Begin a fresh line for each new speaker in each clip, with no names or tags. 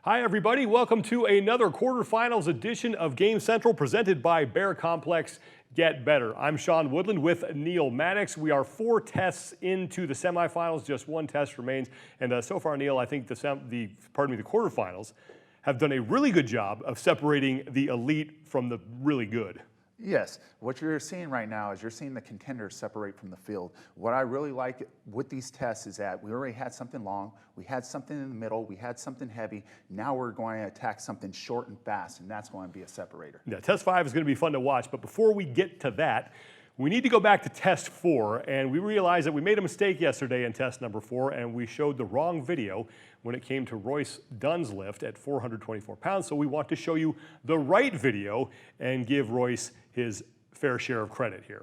Hi, everybody. Welcome to another quarterfinals edition of Game Central presented by Bear Complex Get Better. I'm Sean Woodland with Neal Maddox. We are 4 tests into the semifinals. Just 1 test remains. And so far, Neal, I think the quarterfinals have done a really good job of separating the elite from the really good.
Yes, what you're seeing right now is you're seeing the contenders separate from the field. What I really like with these tests is that we already had something long, we had something in the middle, we had something heavy. Now we're going to attack something short and fast, and that's going to be a separator.
Yeah, test 5 is going to be fun to watch, but before we get to that, we need to go back to test 4, and we realized that we made a mistake yesterday in test number 4, and we showed the wrong video when it came to Royce Dunne's lift at 424 pounds. So we want to show you the right video and give Royce his fair share of credit here.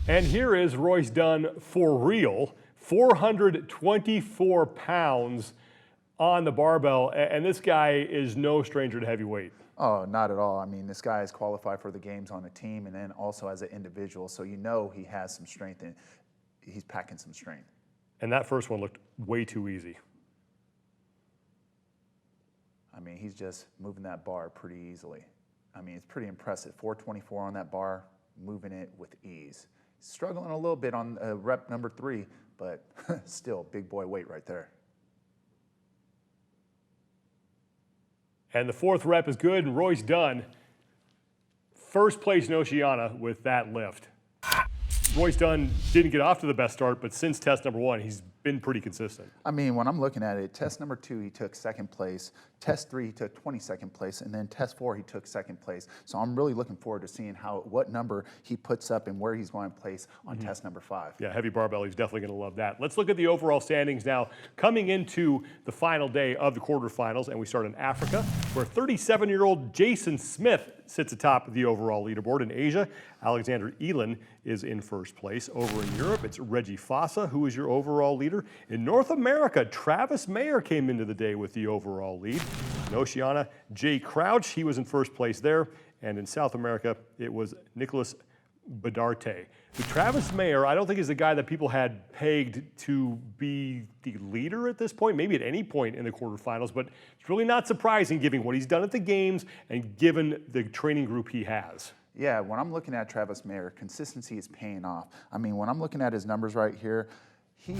And here is Royce Dunne for real, 424 pounds on the barbell, and this guy is no stranger to heavyweight.
Oh, not at all. I mean, this guy is qualified for the games on a team and then also as an individual, so you know he has some strength and he's packing some strength.
And that first one looked way too easy.
I mean, he's just moving that bar pretty easily. I mean, it's pretty impressive. 424 on that bar, moving it with ease. Struggling a little bit on rep number 3, but still big boy weight right there.
And the 4th rep is good, and Royce Dunne, first place in Oceania with that lift. Royce Dunne didn't get off to the best start, but since test number 1, he's been pretty consistent.
I mean, when I'm looking at it, test number 2, he took 2nd place. Test 3, he took 22nd place. And then test 4, he took 2nd place. So I'm really looking forward to seeing what number he puts up and where he's going to place on test number 5.
Yeah, heavy barbell, he's definitely going to love that. Let's look at the overall standings now. Coming into the final day of the quarterfinals, and we start in Africa, where 37-year-old Jason Smith sits atop of the overall leaderboard. In Asia, Alexander Elan is in first place. Over in Europe, it's Reggie Fasa, who is your overall leader. In North America, Travis Mayer came into the day with the overall lead. In Oceania, Jay Crouch, he was in first place there. And in South America, it was Nicholas Bedarte. The Travis Mayer, I don't think is the guy that people had pegged to be the leader at this point, maybe at any point in the quarterfinals, but it's really not surprising given what he's done at the games and given the training group he has.
Yeah, when I'm looking at Travis Mayer, consistency is paying off. I mean, when I'm looking at his numbers right here, he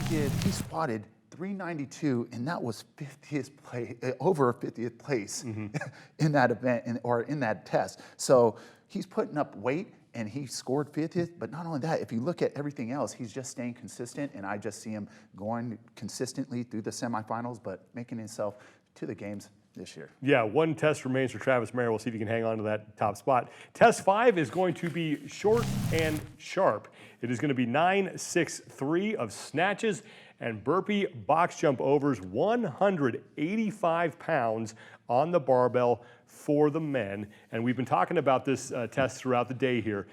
squatted 392, and that was 50th place, over 50th place in that event or in that test. So he's putting up weight, and he scored 50th. But not only that, if you look at everything else, he's just staying consistent, and I just see him going consistently through the semifinals, but making himself to the games this year. Yeah,
1 test remains for Travis Mayer. We'll see if he can hang on to that top spot. Test 5 is going to be short and sharp. It is going to be 9-6-3 of snatches and burpee box jump overs, 185 pounds on the barbell for the men. And we've been talking about this test throughout the day here.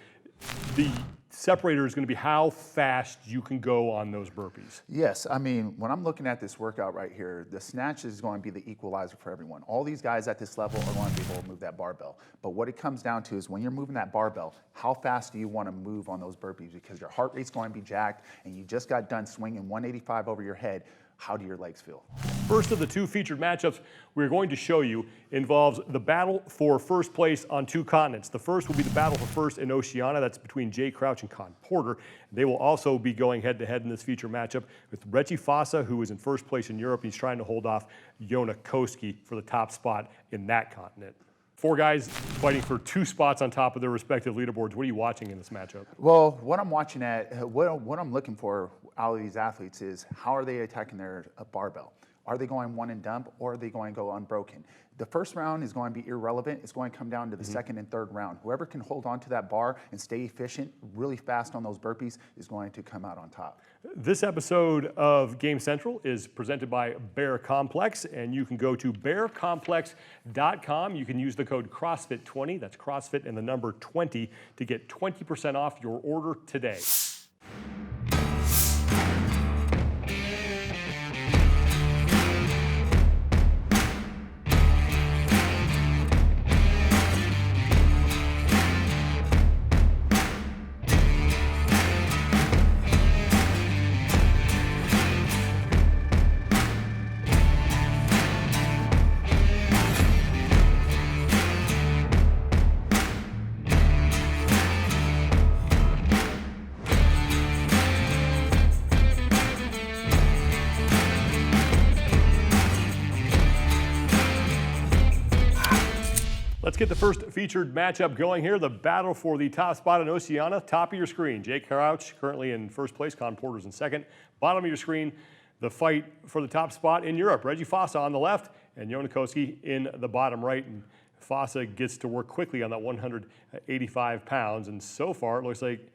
The separator is going to be how fast you can go on those burpees.
Yes, I mean, when I'm looking at this workout right here, the snatch is going to be the equalizer for everyone. All these guys at this level are going to be able to move that barbell. But what it comes down to is when you're moving that barbell, how fast do you want to move on those burpees? Because your heart rate's going to be jacked, and you just got done swinging 185 over your head. How do your legs feel?
First of the 2 featured matchups we're going to show you involves the battle for first place on 2 continents. The first will be the battle for first in Oceania. That's between Jay Crouch and Con Porter. They will also be going head-to-head in this feature matchup with Reggie Fasa, who is in first place in Europe. He's trying to hold off Jonne Koski for the top spot in that continent. 4 guys fighting for 2 spots on top of their respective leaderboards. What are you watching in this matchup?
Well, what I'm watching what I'm looking for out of these athletes is how are they attacking their barbell? Are they going one and dump, or are they going to go unbroken? The first round is going to be irrelevant. It's going to come down to the second and third round. Whoever can hold on to that bar and stay efficient really fast on those burpees is going to come out on top.
This episode of Game Central is presented by Bear Complex, and you can go to bearcomplex.com. You can use the code CrossFit20, that's CrossFit and the number 20, to get 20% off your order today. Let's get the first featured matchup going here. The battle for the top spot in Oceania. Top of your screen, Jay Crouch currently in first place. Con Porter's in second. Bottom of your screen, the fight for the top spot in Europe. Reggie Fasa on the left and Jonne Koski in the bottom right. And Fasa gets to work quickly on that 185 pounds. And so far, it looks like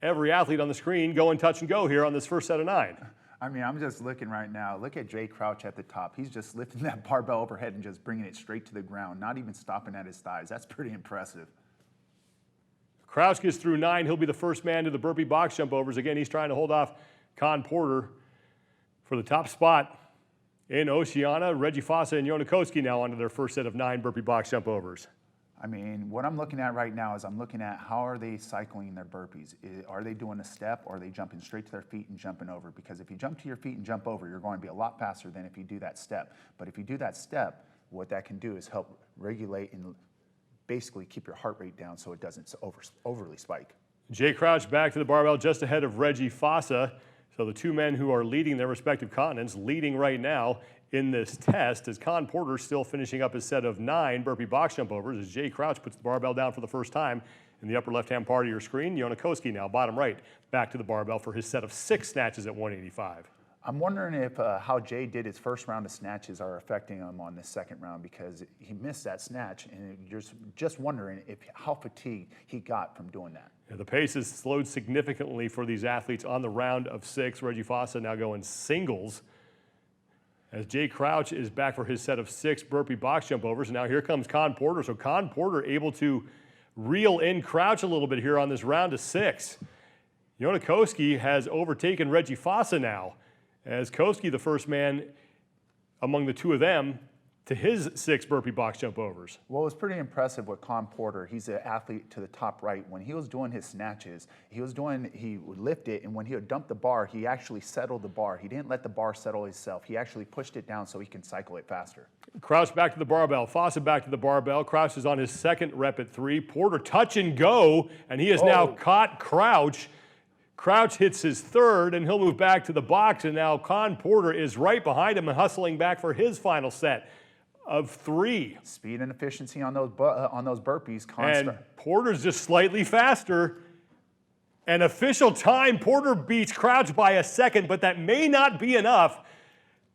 every athlete on the screen going touch and go here on this first set of 9.
I mean, I'm just looking right now. Look at Jay Crouch at the top. He's just lifting that barbell overhead and just bringing it straight to the ground, not even stopping at his thighs. That's pretty impressive.
Crouch gets through 9. He'll be the first man to the burpee box jump overs. Again, he's trying to hold off Con Porter for the top spot in Oceania. Reggie Fasa and Jonne Koski now onto their first set of 9 burpee box jump overs.
I mean, what I'm looking at right now is I'm looking at how are they cycling their burpees. Are they doing a step or are they jumping straight to their feet and jumping over? Because if you jump to your feet and jump over, you're going to be a lot faster than if you do that step. But if you do that step, what that can do is help regulate and basically keep your heart rate down so it doesn't overly spike.
Jay Crouch back to the barbell just ahead of Reggie Fasa. So the two men who are leading their respective continents, leading right now in this test, as Con Porter still finishing up his set of 9 burpee box jump overs as Jay Crouch puts the barbell down for the first time in the upper left-hand part of your screen. Jonne Koski now bottom right back to the barbell for his set of 6 snatches at 185.
I'm wondering if how Jay did his first round of snatches are affecting him on this second round because he missed that snatch, and you're just wondering how fatigued he got from doing that.
Yeah, the pace has slowed significantly for these athletes on the round of 6. Reggie Fasa now going singles as Jay Crouch is back for his set of 6 burpee box jump overs. And now here comes Con Porter. So Con Porter able to reel in Crouch a little bit here on this round of 6. Jonne Koski has overtaken Reggie Fasa now, as Koski, the first man among the two of them, to his 6 burpee box jump overs.
Well, it was pretty impressive with Con Porter. He's an athlete to the top right. When he was doing his snatches, he would lift it, and when he would dump the bar, he actually settled the bar. He didn't let the bar settle itself. He actually pushed it down so he can cycle it faster.
Crouch back to the barbell. Fasa back to the barbell. Crouch is on his second rep at 3. Porter touch and go, and he has now caught Crouch. Crouch hits his 3rd, and he'll move back to the box, and now Con Porter is right behind him and hustling back for his final set of 3.
Speed and efficiency on those burpees.
And Porter's just slightly faster. And official time, Porter beats Crouch by a second, but that may not be enough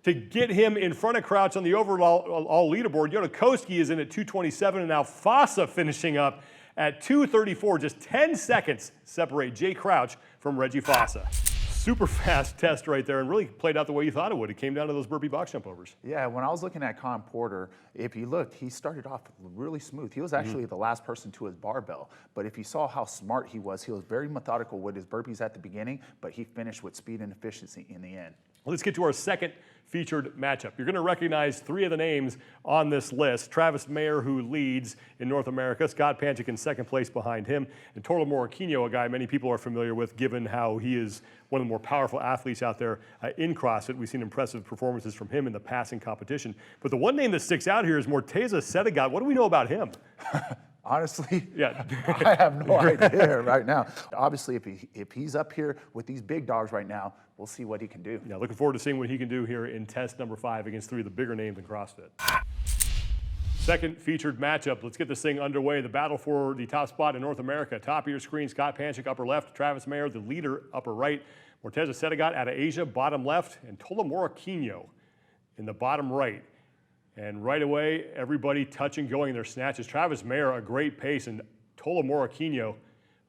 to get him in front of Crouch on the overall leaderboard. Jonne Koski is in at 2:27, and now Fasa finishing up at 2:34. Just 10 seconds separate Jay Crouch from Reggie Fasa. Super fast test right there, and really played out the way you thought it would. It came down to those burpee box jump overs.
Yeah, when I was looking at Con Porter, if you looked, he started off really smooth. He was actually the last person to his barbell. But if you saw how smart he was very methodical with his burpees at the beginning, but he finished with speed and efficiency in the end.
Let's get to our second featured matchup. You're going to recognize 3 of the names on this list. Travis Mayer, who leads in North America. Scott Panchik in second place behind him. And Tola Morakinyo, a guy many people are familiar with, given how he is one of the more powerful athletes out there in CrossFit. We've seen impressive performances from him in the passing competition. But the one name that sticks out here is Morteza Sedaghat. What do we know about him?
Honestly,
yeah.
I have no idea right now. Obviously, if he's up here with these big dogs right now, we'll see what he can do.
Yeah, looking forward to seeing what he can do here in test number 5 against 3 of the bigger names in CrossFit. Second featured matchup. Let's get this thing underway. The battle for the top spot in North America. Top of your screen, Scott Panchik, upper left. Travis Mayer, the leader, upper right. Morteza Sedaghat out of Asia, bottom left. And Tola Morakinyo in the bottom right. And right away, everybody touching, going their snatches. Travis Mayer, a great pace, and Tola Morakinyo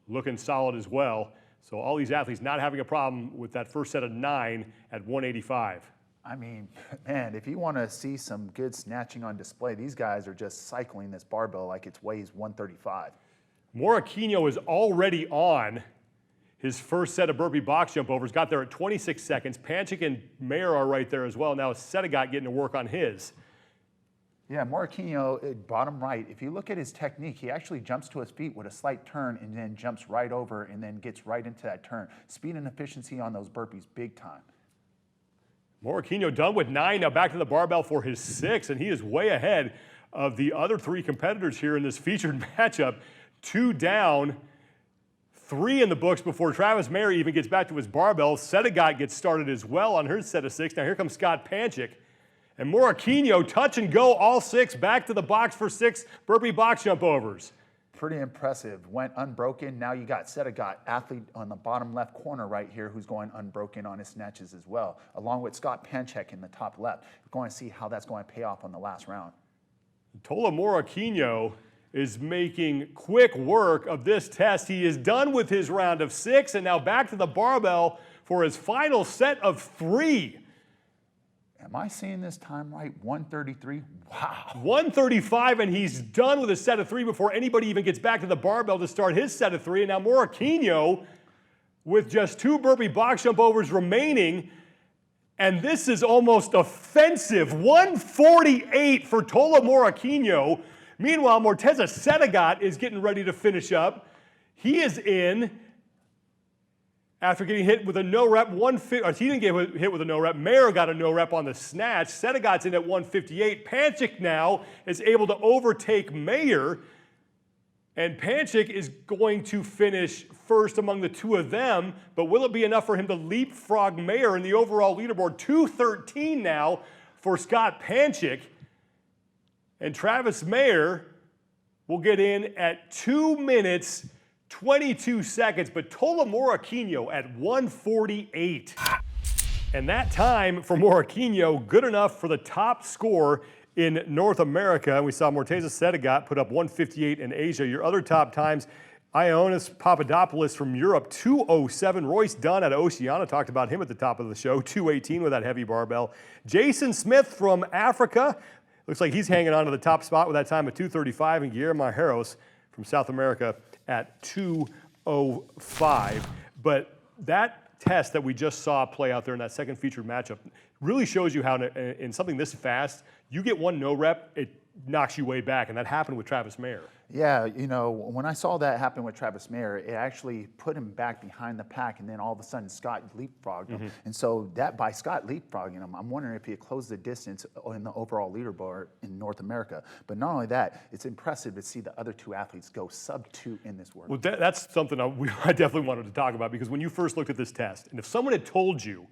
looking solid as well. So all these athletes not having a problem with that first set of 9 at 185.
I mean, man, if you want to see some good snatching on display, these guys are just cycling this barbell like it weighs 135.
Morakinyo is already on his first set of burpee box jump overs. Got there at 26 seconds. Panchik and Mayer are right there as well. Now Sedaghat getting to work on his.
Yeah, Morakinyo, bottom right, if you look at his technique, he actually jumps to his feet with a slight turn and then jumps right over and then gets right into that turn. Speed and efficiency on those burpees, big time.
Morakinyo done with 9, now back to the barbell for his 6, and he is way ahead of the other 3 competitors here in this featured matchup. 2 down, 3 in the books before Travis Mayer even gets back to his barbell. Sedaghat gets started as well on her set of 6. Now here comes Scott Panchik And Morakinyo, touch and go, all 6, back to the box for 6 burpee box jump overs.
Pretty impressive. Went unbroken. Now you got Sedaghat, athlete on the bottom left corner right here, who's going unbroken on his snatches as well, along with Scott Panchik in the top left. We're going to see how that's going to pay off on the last round.
Tola Morakinyo is making quick work of this test. He is done with his round of 6 and now back to the barbell for his final set of 3.
Am I seeing this time right? 133? Wow.
135, and he's done with a set of 3 before anybody even gets back to the barbell to start his set of 3. And now Morakinyo with just 2 burpee box jump overs remaining. And this is almost offensive. 148 for Tola Morakinyo. Meanwhile, Morteza Sedaghat is getting ready to finish up. He is in after getting hit with a no-rep. He didn't get hit with a no-rep. Mayer got a no-rep on the snatch. Sedaghat's in at 158. Panchik now is able to overtake Mayer. And Panchik is going to finish first among the 2 of them. But will it be enough for him to leapfrog Mayer in the overall leaderboard? 213 now for Scott Panchik. And Travis Mayer will get in at 2 minutes, 22 seconds, but Tola Morakinyo at 148. And that time for Morakinyo, good enough for the top score in North America. And we saw Morteza Sedaghat put up 158 in Asia. Your other top times, Ioannis Papadopoulos from Europe, 207. Royce Dunne out of Oceania, talked about him at the top of the show, 218 with that heavy barbell. Jason Smith from Africa, looks like he's hanging on to the top spot with that time of 235. And Guillermo Harros from South America at 205. But that test that we just saw play out there in that second featured matchup really shows you how in something this fast, you get one no rep, it knocks you way back, and that happened with Travis Mayer.
Yeah, you know, when I saw that happen with Travis Mayer, it actually put him back behind the pack, and then all of a sudden Scott leapfrogged him. And so that by Scott leapfrogging him, I'm wondering if he had closed the distance in the overall leaderboard in North America. But not only that, it's impressive to see the other 2 athletes go sub-2 in this work.
Well, that's something I definitely wanted to talk about, because when you first looked at this test, and if someone had told you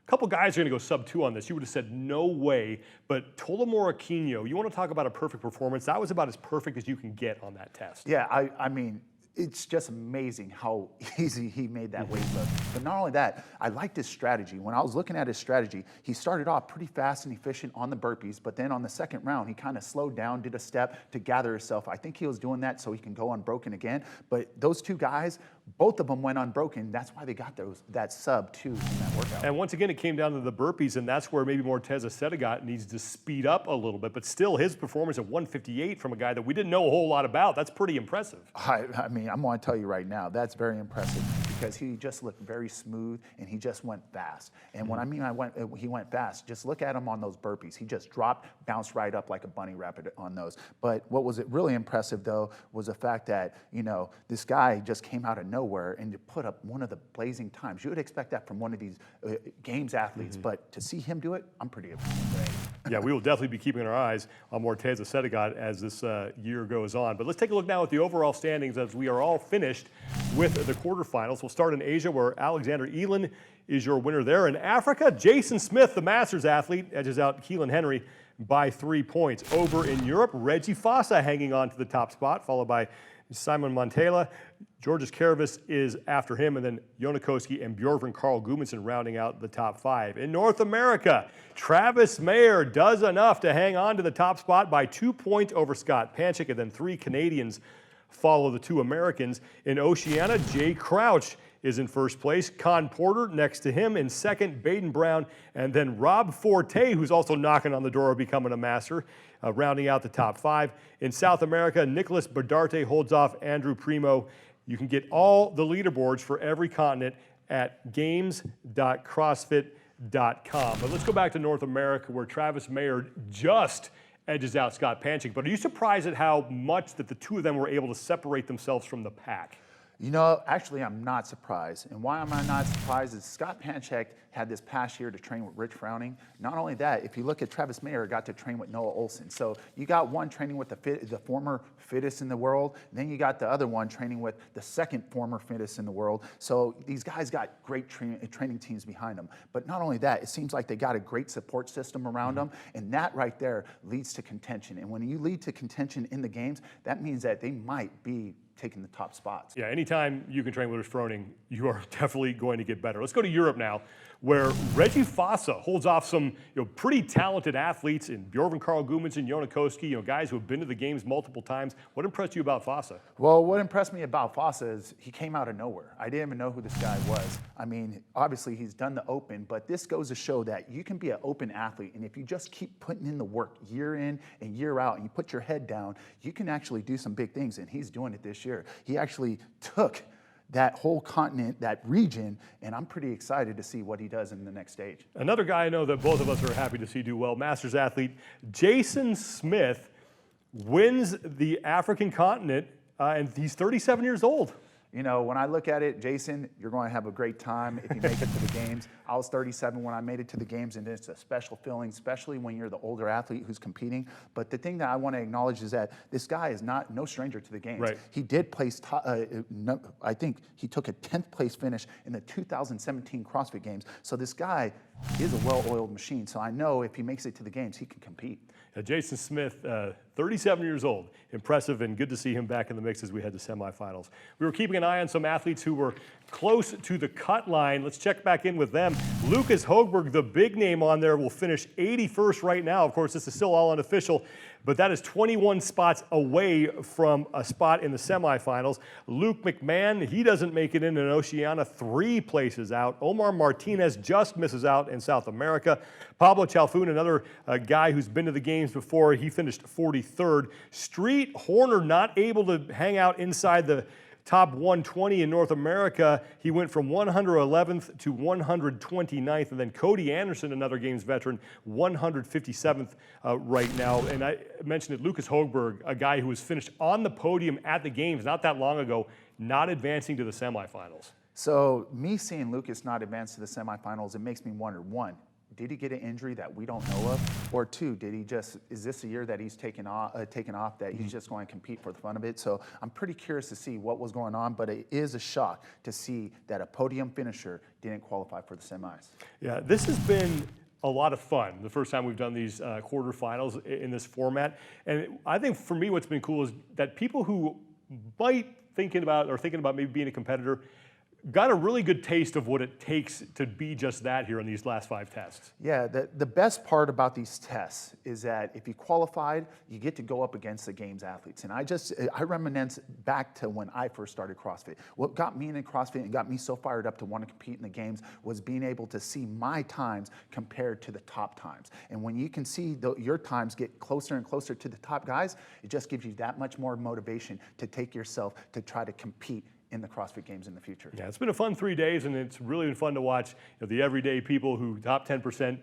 a couple guys are going to go sub-2 on this, you would have said, no way. But Tola Morakinyo, you want to talk about a perfect performance? That was about as perfect as you can get on that test.
Yeah, I mean, it's just amazing how easy he made that weight look. But not only that, I liked his strategy. When I was looking at his strategy, he started off pretty fast and efficient on the burpees, but then on the second round, he kind of slowed down, did a step to gather himself. I think he was doing that so he can go unbroken again. But those 2 guys, both of them went unbroken. That's why they got that sub-2 in that workout.
And once again, it came down to the burpees, and that's where maybe Morteza Sedaghat needs to speed up a little bit. But still, his performance at 158 from a guy that we didn't know a whole lot about, that's pretty impressive.
I mean, I'm going to tell you right now, that's very impressive because he just looked very smooth and he just went fast. And when I mean he went fast, just look at him on those burpees. He just dropped, bounced right up like a bunny rabbit on those. But what was really impressive, though, was the fact that, you know, this guy just came out of nowhere and put up one of the blazing times. You would expect that from one of these games athletes, but to see him do it, I'm pretty impressed.
Yeah, we will definitely be keeping our eyes on Morteza Sedaghat as this year goes on. But let's take a look now at the overall standings as we are all finished with the quarterfinals. We'll start in Asia, where Alexander Elan is your winner there. In Africa, Jason Smith, the Masters athlete, edges out Keelan Henry by 3 points. Over in Europe, Reggie Fasa hanging on to the top spot, followed by Simon Montela. Georges Karavis is after him, and then Jonne Koski and Bjorgvin Carl Gudmundsson rounding out the top 5. In North America, Travis Mayer does enough to hang on to the top spot by 2 points over Scott Panchik, and then 3 Canadians follow the 2 Americans. In Oceania, Jay Crouch is in first place. Con Porter next to him in second, Baden Brown, and then Rob Forte, who's also knocking on the door of becoming a master, rounding out the top 5. In South America, Nicholas Bedarte holds off Andrew Primo. You can get all the leaderboards for every continent at games.crossfit.com. But let's go back to North America, where Travis Mayer just edges out Scott Panchik. But are you surprised at how much that the 2 of them were able to separate themselves from the pack?
You know, actually, I'm not surprised. And why am I not surprised is Scott Panchik had this past year to train with Rich Frowning. Not only that, if you look at Travis Mayer, got to train with Noah Olson. So you got one training with the former fittest in the world, then you got the other one training with the second former fittest in the world. So these guys got great training teams behind them. But not only that, it seems like they got a great support system around them, and that right there leads to contention. And when you lead to contention in the games, that means that they might be taking the top spots.
Yeah, anytime you can train with Rich Froning, you are definitely going to get better. Let's go to Europe now, where Reggie Fasa holds off some pretty talented athletes in Bjorn Carl Gudmundsson, Jonne Koski, guys who have been to the games multiple times. What impressed you about Fasa?
Well, what impressed me about Fasa is he came out of nowhere. I didn't even know who this guy was. I mean, obviously he's done the open, but this goes to show that you can be an open athlete, and if you just keep putting in the work year in and year out, and you put your head down, you can actually do some big things, and he's doing it this year. He actually took that whole continent, that region, and I'm pretty excited to see what he does in the next stage.
Another guy I know that both of us are happy to see do well, Masters athlete Jason Smith wins the African continent, and he's 37 years old.
You know, when I look at it, Jason, you're going to have a great time if you make it to the games. I was 37 when I made it to the games, and it's a special feeling, especially when you're the older athlete who's competing. But the thing that I want to acknowledge is that this guy is no stranger to the games.
Right.
He did place, I think he took a 10th place finish in the 2017 CrossFit Games. So this guy is a well-oiled machine. So I know if he makes it to the games, he can compete.
Jason Smith, 37 years old. Impressive, and good to see him back in the mix as we head to semifinals. We were keeping an eye on some athletes who were close to the cut line. Let's check back in with them. Lukas Hogberg, the big name on there, will finish 81st right now. Of course, this is still all unofficial, but that is 21 spots away from a spot in the semifinals. Luke McMahon, he doesn't make it in Oceania, 3 places out. Omar Martinez just misses out in South America. Pablo Chalfun, another guy who's been to the games before, he finished 43rd. Streat, Hoerner not able to hang out inside the top 120 in North America. He went from 111th to 129th. And then Cody Anderson, another games veteran, 157th right now. And I mentioned it, Lukas Hogberg, a guy who was finished on the podium at the games not that long ago, not advancing to the semifinals.
So me seeing Lukas not advance to the semifinals, it makes me wonder, one, did he get an injury that we don't know of? Or two, is this a year that he's taken off that he's just going to compete for the fun of it? So I'm pretty curious to see what was going on, but it is a shock to see that a podium finisher didn't qualify for the semis.
Yeah, this has been a lot of fun. The first time we've done these quarterfinals in this format. And I think for me what's been cool is that people who might thinking about maybe being a competitor got a really good taste of what it takes to be just that here in these last 5 tests.
Yeah, the best part about these tests is that if you qualified, you get to go up against the games athletes. And I reminisce back to when I first started CrossFit. What got me into CrossFit and got me so fired up to want to compete in the games was being able to see my times compared to the top times. And when you can see your times get closer and closer to the top guys, it just gives you that much more motivation to take yourself to try to compete in the CrossFit Games in the future.
Yeah, it's been a fun 3 days, and it's really been fun to watch the everyday people who top 10%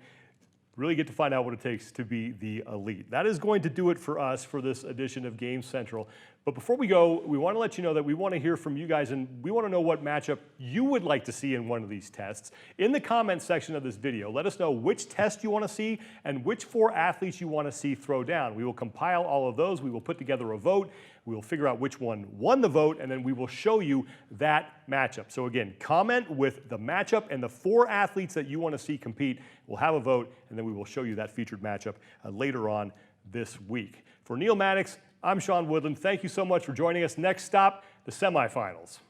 really get to find out what it takes to be the elite. That is going to do it for us for this edition of Games Central. But before we go, we want to let you know that we want to hear from you guys, and we want to know what matchup you would like to see in one of these tests. In the comments section of this video, let us know which test you want to see and which 4 athletes you want to see throw down. We will compile all of those. We will put together a vote. We will figure out which one won the vote, and then we will show you that matchup. So again, comment with the matchup and the 4 athletes that you want to see compete. We'll have a vote, and then we will show you that featured matchup later on this week. For Neal Maddox, I'm Sean Woodland. Thank you so much for joining us. Next stop, the semifinals.